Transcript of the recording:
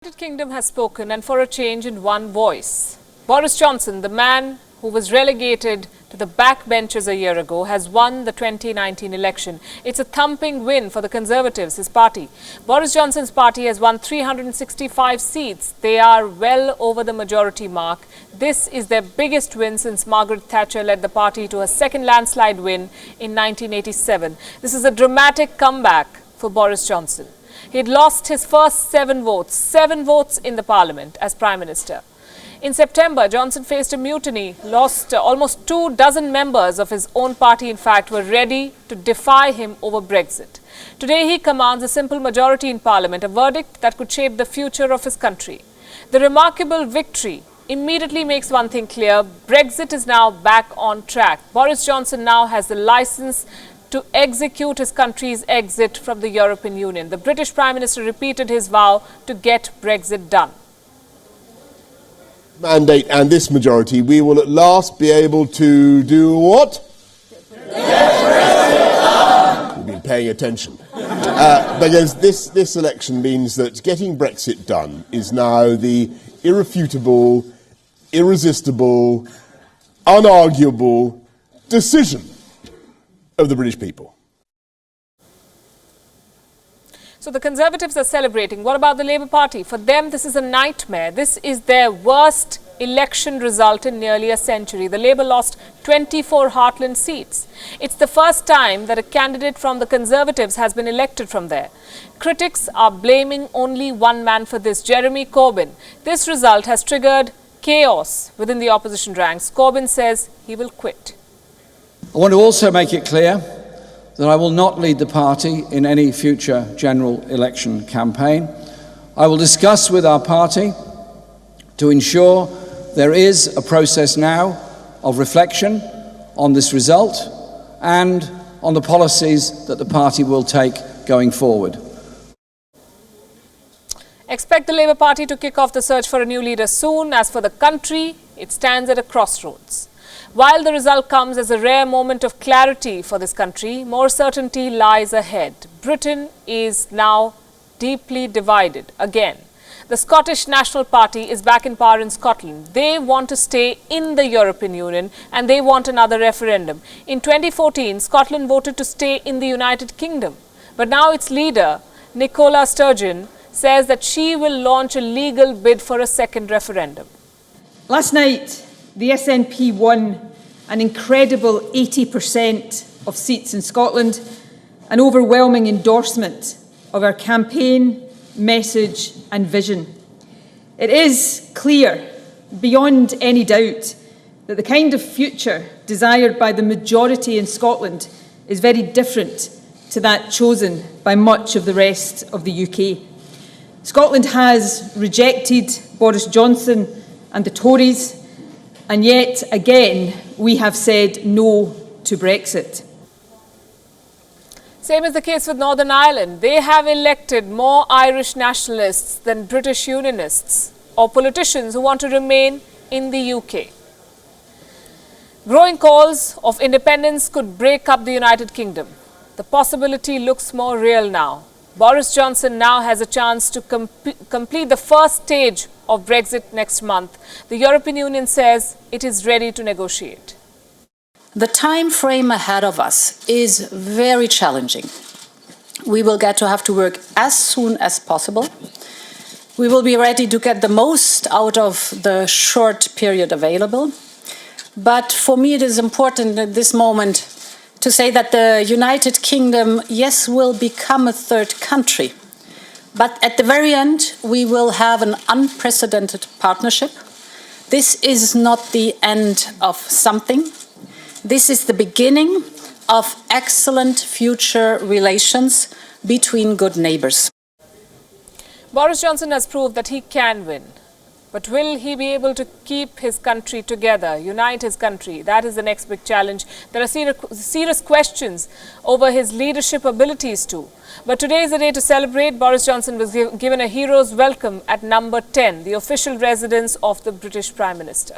The United Kingdom has spoken, and for a change, in one voice. Boris Johnson, the man who was relegated to the backbenches a year ago, has won the 2019 election. It's a thumping win for the Conservatives, his party. Boris Johnson's party has won 365 seats. They are well over the majority mark. This is their biggest win since Margaret Thatcher led the party to a second landslide win in 1987. This is a dramatic comeback for Boris Johnson. He had lost his first seven votes in the parliament as Prime Minister. In September, Johnson faced a mutiny, lost almost 24 members of his own party, in fact, were ready to defy him over Brexit. Today, he commands a simple majority in parliament, a verdict that could shape the future of his country. The remarkable victory immediately makes one thing clear: Brexit is now back on track. Boris Johnson now has the license to execute his country's exit from the European Union. The British Prime Minister repeated his vow to get Brexit done. Mandate and this majority, we will at last be able to do what? Get Brexit done. You've been paying attention. Because this election means that getting Brexit done is now the irrefutable, irresistible, unarguable decision of the British people. So the Conservatives are celebrating. What about the Labour Party? For them, this is a nightmare. This is their worst election result in nearly a century. The Labour lost 24 heartland seats. It's the first time that a candidate from the Conservatives has been elected from there. Critics are blaming only one man for this, Jeremy Corbyn. This result has triggered chaos within the opposition ranks. Corbyn says he will quit. I want to also make it clear that I will not lead the party in any future general election campaign. I will discuss with our party to ensure there is a process now of reflection on this result and on the policies that the party will take going forward. Expect the Labour Party to kick off the search for a new leader soon. As for the country, it stands at a crossroads. While the result comes as a rare moment of clarity for this country, more certainty lies ahead. Britain is now deeply divided again. The Scottish National Party is back in power in Scotland. They want to stay in the European Union and they want another referendum. In 2014, Scotland voted to stay in the United Kingdom. But now its leader, Nicola Sturgeon, says that she will launch a legal bid for a second referendum. Last night, the SNP won an incredible 80% of seats in Scotland, an overwhelming endorsement of our campaign, message and vision. It is clear, beyond any doubt, that the kind of future desired by the majority in Scotland is very different to that chosen by much of the rest of the UK. Scotland has rejected Boris Johnson and the Tories, and yet again we have said no to Brexit. Same is the case with Northern Ireland. They have elected more Irish nationalists than British unionists or politicians who want to remain in the UK. Growing calls of independence could break up the United Kingdom. The possibility looks more real now. Boris Johnson now has a chance to complete the first stage of Brexit next month. The European Union says it is ready to negotiate. The time frame ahead of us is very challenging. We will get to have to work as soon as possible. We will be ready to get the most out of the short period available. But for me, it is important at this moment to say that the United Kingdom, yes, will become a third country. But at the very end, we will have an unprecedented partnership. This is not the end of something. This is the beginning of excellent future relations between good neighbours. Boris Johnson has proved that he can win. But will he be able to keep his country together, unite his country? That is the next big challenge. There are serious questions over his leadership abilities too. But today is the day to celebrate. Boris Johnson was given a hero's welcome at number 10, the official residence of the British Prime Minister.